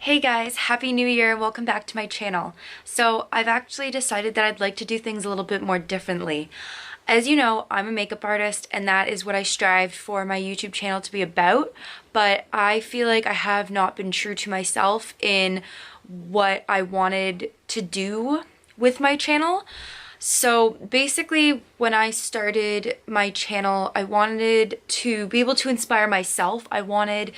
Hey guys, Happy New Year, welcome back to my channel. So I've actually decided that I'd like to do things a little bit more differently. As you know, I'm a makeup artist and that is what I strived for my YouTube channel to be about, but I feel like I have not been true to myself in what I wanted to do with my channel. So basically, when I started my channel, I wanted to be able to inspire myself. I wanted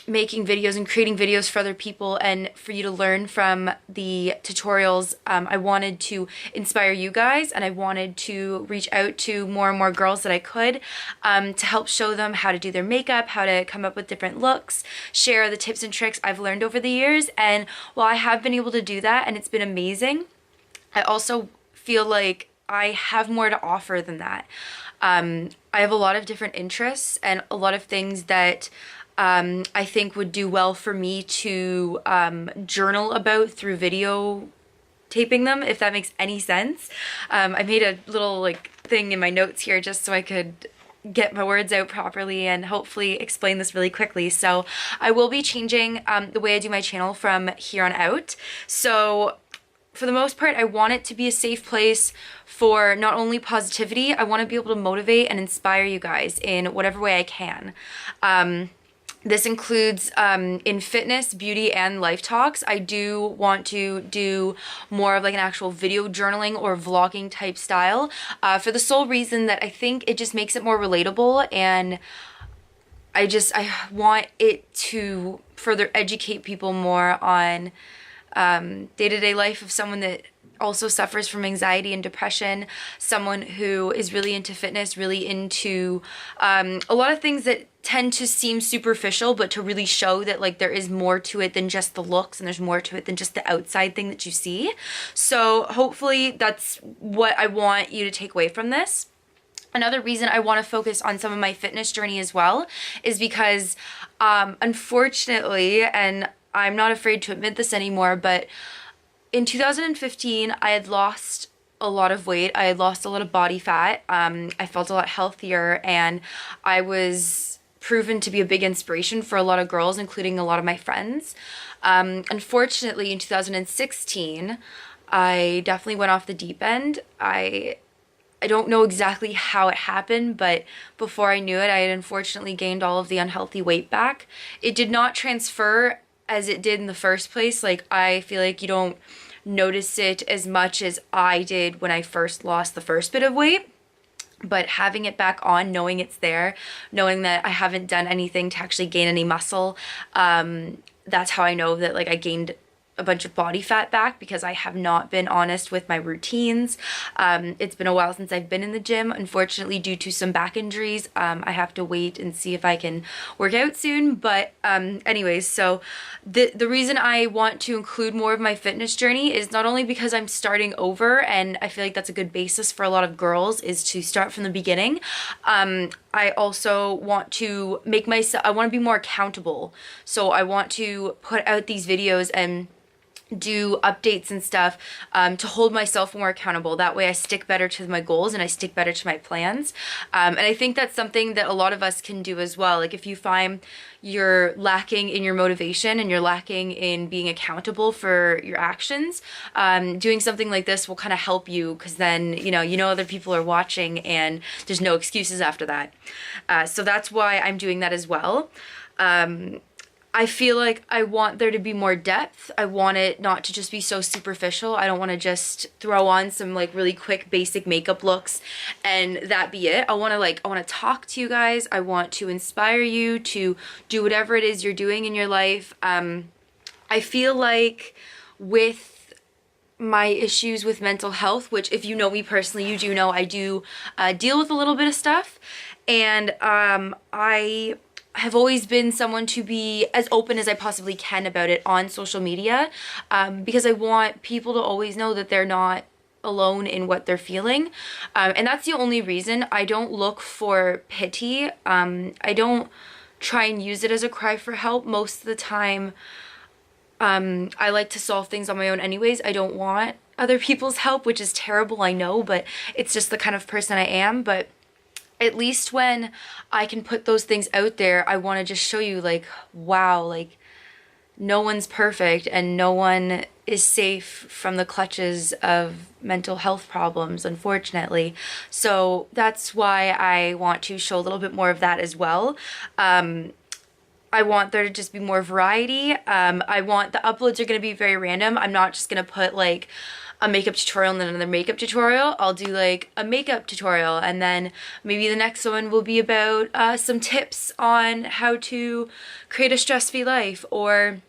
making videos and creating videos for other people and for you to learn from the tutorials. I wanted to inspire you guys and I wanted to reach out to more and more girls that I could to help show them how to do their makeup, how to come up with different looks, share the tips and tricks I've learned over the years. And while I have been able to do that and it's been amazing, I also feel like I have more to offer than that. I have a lot of different interests and a lot of things that I think would do well for me to journal about through video taping them, if that makes any sense. I made a little thing in my notes here just so I could get my words out properly and hopefully explain this really quickly. So I will be changing the way I do my channel from here on out. So for the most part, I want it to be a safe place for not only positivity, I want to be able to motivate and inspire you guys in whatever way I can. This includes in fitness, beauty, and life talks. I do want to do more of an actual video journaling or vlogging type style for the sole reason that I think it just makes it more relatable, and I want it to further educate people more on day-to-day life of someone that also suffers from anxiety and depression, someone who is really into fitness, really into a lot of things that tend to seem superficial, but to really show that there is more to it than just the looks and there's more to it than just the outside thing that you see. So hopefully that's what I want you to take away from this. Another reason I want to focus on some of my fitness journey as well is because unfortunately, and I'm not afraid to admit this anymore, but in 2015, I had lost a lot of weight. I had lost a lot of body fat. I felt a lot healthier, and I was proven to be a big inspiration for a lot of girls, including a lot of my friends. Unfortunately, in 2016, I definitely went off the deep end. I don't know exactly how it happened, but before I knew it, I had unfortunately gained all of the unhealthy weight back. It did not transfer as it did in the first place. I feel like you don't notice it as much as I did when I first lost the first bit of weight. But having it back on, knowing it's there, knowing that I haven't done anything to actually gain any muscle, that's how I know that I gained a bunch of body fat back, because I have not been honest with my routines. It's been a while since I've been in the gym, unfortunately, due to some back injuries. I have to wait and see if I can work out soon. But anyways, so the reason I want to include more of my fitness journey is not only because I'm starting over, and I feel like that's a good basis for a lot of girls, is to start from the beginning. I also want to I want to be more accountable. So I want to put out these videos and do updates and stuff to hold myself more accountable. That way I stick better to my goals and I stick better to my plans. And I think that's something that a lot of us can do as well. If you find you're lacking in your motivation and you're lacking in being accountable for your actions, doing something like this will kind of help you, because then you know other people are watching and there's no excuses after that. So that's why I'm doing that as well. I feel like I want there to be more depth. I want it not to just be so superficial. I don't want to just throw on some really quick basic makeup looks and that be it. I want to talk to you guys. I want to inspire you to do whatever it is you're doing in your life. I feel like with my issues with mental health, which if you know me personally, you do know I do deal with a little bit of stuff, and I have always been someone to be as open as I possibly can about it on social media, because I want people to always know that they're not alone in what they're feeling. And that's the only reason. I don't look for pity. I don't try and use it as a cry for help. Most of the time, I like to solve things on my own anyways. I don't want other people's help, which is terrible, I know, but it's just the kind of person I am. But at least when I can put those things out there, I want to just show you wow, no one's perfect and no one is safe from the clutches of mental health problems, unfortunately. So that's why I want to show a little bit more of that as well. I want there to just be more variety. I want the uploads are going to be very random. I'm not just going to put like a makeup tutorial and then another makeup tutorial. I'll do like a makeup tutorial, and then maybe the next one will be about some tips on how to create a stress-free life, or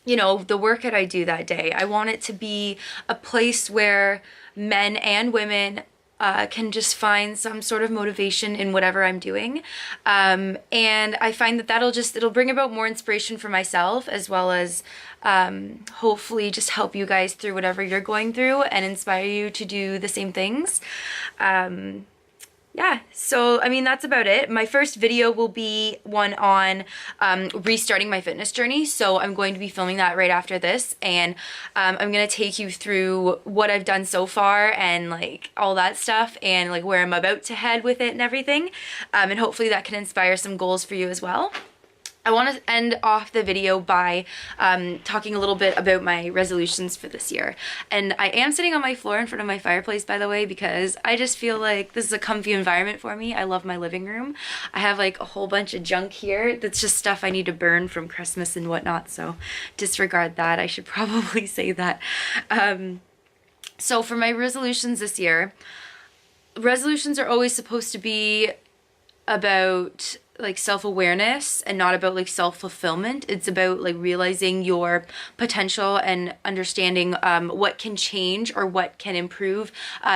you know, the workout I do that day. I want it to be a place where men and women can just find some sort of motivation in whatever I'm doing. And I find that it'll bring about more inspiration for myself, as well as hopefully just help you guys through whatever you're going through and inspire you to do the same things. Yeah, so I mean, that's about it. My first video will be one on restarting my fitness journey. So I'm going to be filming that right after this, and I'm going to take you through what I've done so far and like all that stuff, and like where I'm about to head with it and everything. And hopefully that can inspire some goals for you as well. I want to end off the video by talking a little bit about my resolutions for this year. And I am sitting on my floor in front of my fireplace, by the way, because I just feel like this is a comfy environment for me. I love my living room. I have like a whole bunch of junk here that's just stuff I need to burn from Christmas and whatnot, so disregard that. I should probably say that. So for my resolutions this year, resolutions are always supposed to be about like self-awareness and not about like self-fulfillment. It's about like realizing your potential and understanding what can change or what can improve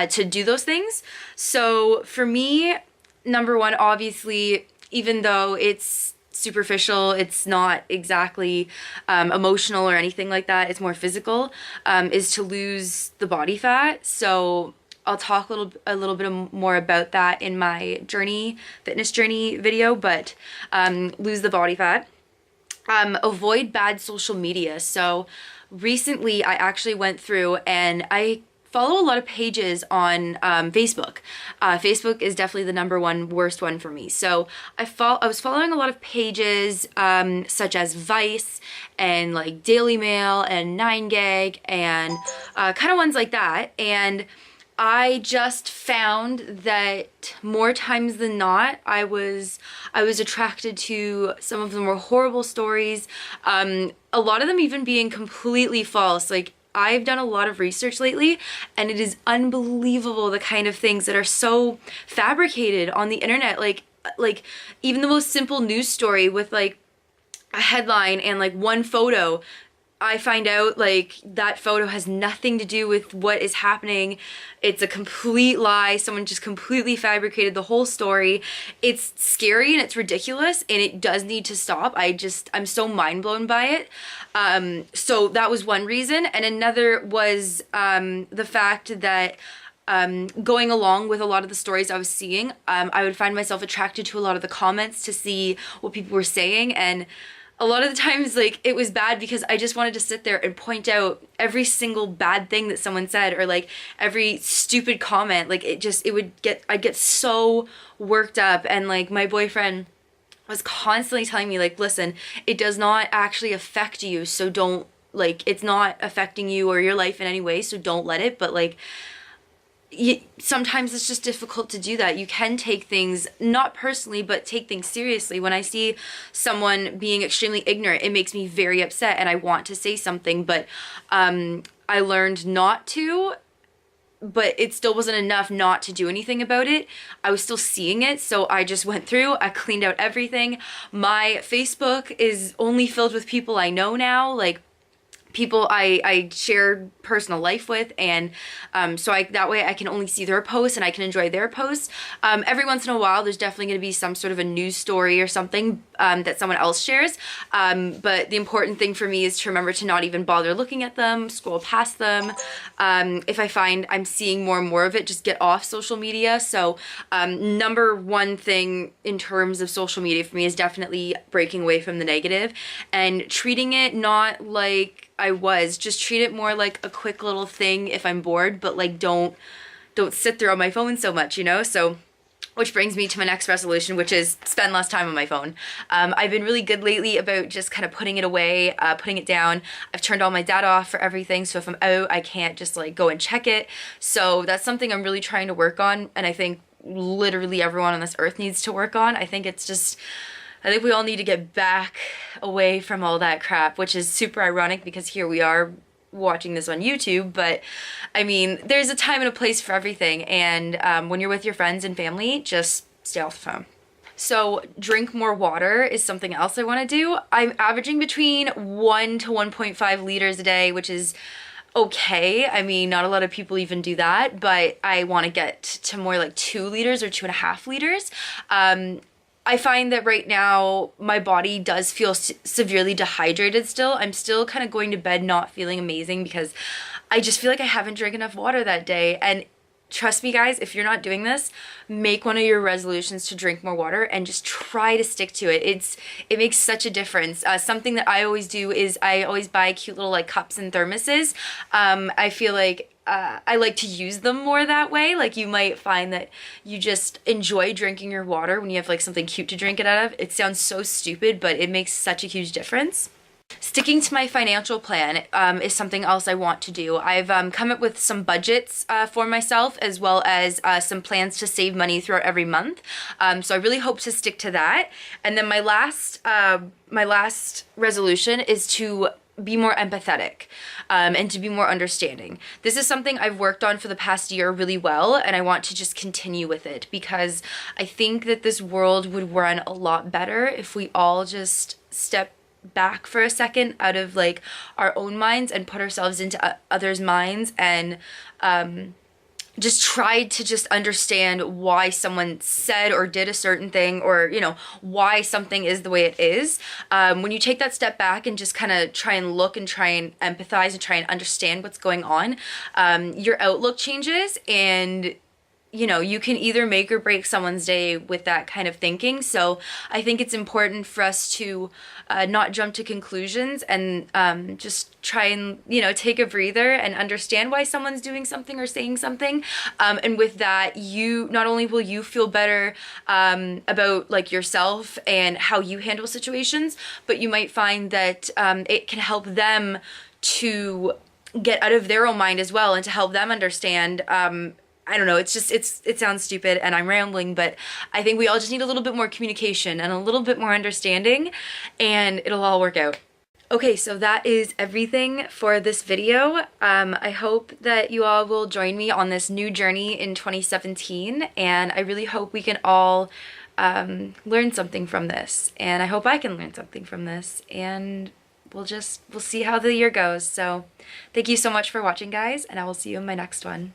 to do those things. So for me, number one, obviously, even though it's superficial, it's not exactly emotional or anything like that, it's more physical, is to lose the body fat. So I'll talk a little bit more about that in my fitness journey video, but lose the body fat. Avoid bad social media. So recently I actually went through and I follow a lot of pages on Facebook. Facebook is definitely the number one worst one for me. So I was following a lot of pages such as Vice and like Daily Mail and 9gag and kind of ones like that. And I just found that more times than not, I was attracted to some of the more horrible stories. A lot of them even being completely false. Like, I've done a lot of research lately, and it is unbelievable the kind of things that are so fabricated on the internet. Like even the most simple news story with like a headline and like one photo, I find out like that photo has nothing to do with what is happening. It's a complete lie. Someone just completely fabricated the whole story. It's scary and it's ridiculous, and it does need to stop. I'm so mind blown by it. So that was one reason. And another was the fact that going along with a lot of the stories I was seeing, I would find myself attracted to a lot of the comments to see what people were saying, and a lot of the times, like, it was bad because I just wanted to sit there and point out every single bad thing that someone said, or like every stupid comment. Like, I'd get so worked up, and like my boyfriend was constantly telling me like, listen, it does not actually affect you, so don't, like, it's not affecting you or your life in any way, so don't let it. But like, sometimes it's just difficult to do that. You can take things not personally, but take things seriously. When I see someone being extremely ignorant, it makes me very upset and I want to say something, but I learned not to. But it still wasn't enough not to do anything about it. I was still seeing it, so I just went through, I cleaned out everything. My Facebook is only filled with people I know now, like people I share personal life with, and so that way I can only see their posts and I can enjoy their posts. Every once in a while there's definitely going to be some sort of a news story or something that someone else shares, but the important thing for me is to remember to not even bother looking at them, scroll past them. If I find I'm seeing more and more of it, just get off social media. So number one thing in terms of social media for me is definitely breaking away from the negative and treating it not like just treat it more like a quick little thing if I'm bored, but like don't sit there on my phone so much, you know? So Which brings me to my next resolution, which is spend less time on my phone. I've been really good lately about just kind of putting it away, putting it down. I've turned all my data off for everything, so if I'm out, I can't just like go and check it. So that's something I'm really trying to work on, and I think literally everyone on this earth needs to work on. I think we all need to get back away from all that crap, which is super ironic because here we are watching this on YouTube, but I mean, there's a time and a place for everything, and when you're with your friends and family, just stay off the phone. So drink more water is something else I want to do. I'm averaging between 1 to 1.5 liters a day, which is okay. I mean, not a lot of people even do that, but I want to get to more like 2 liters or 2.5 liters. I find that right now my body does feel severely dehydrated still. I'm still kind of going to bed not feeling amazing because I just feel like I haven't drank enough water that day. And trust me guys, if you're not doing this, make one of your resolutions to drink more water and just try to stick to it. It makes such a difference. Something that I always do is I always buy cute little like cups and thermoses. I feel like I like to use them more that way. Like you might find that you just enjoy drinking your water when you have like something cute to drink it out of. It sounds so stupid, but it makes such a huge difference. Sticking to my financial plan is something else I want to do. I've come up with some budgets for myself, as well as some plans to save money throughout every month. So I really hope to stick to that. And then my last resolution is to be more empathetic and to be more understanding. This is something I've worked on for the past year really well, and I want to just continue with it because I think that this world would run a lot better if we all just step back for a second out of like our own minds and put ourselves into others' minds and just tried to just understand why someone said or did a certain thing, or you know, why something is the way it is. When you take that step back and just kind of try and look and try and empathize and try and understand what's going on, your outlook changes, and you know, you can either make or break someone's day with that kind of thinking. So I think it's important for us to not jump to conclusions and just try and, you know, take a breather and understand why someone's doing something or saying something. And with that, you not only will you feel better about like yourself and how you handle situations, but you might find that it can help them to get out of their own mind as well, and to help them understand I don't know, it sounds stupid and I'm rambling, but I think we all just need a little bit more communication and a little bit more understanding, and it'll all work out. Okay, so that is everything for this video. I hope that you all will join me on this new journey in 2017, and I really hope we can all learn something from this, and I hope I can learn something from this, and we'll see how the year goes. So thank you so much for watching, guys, and I will see you in my next one.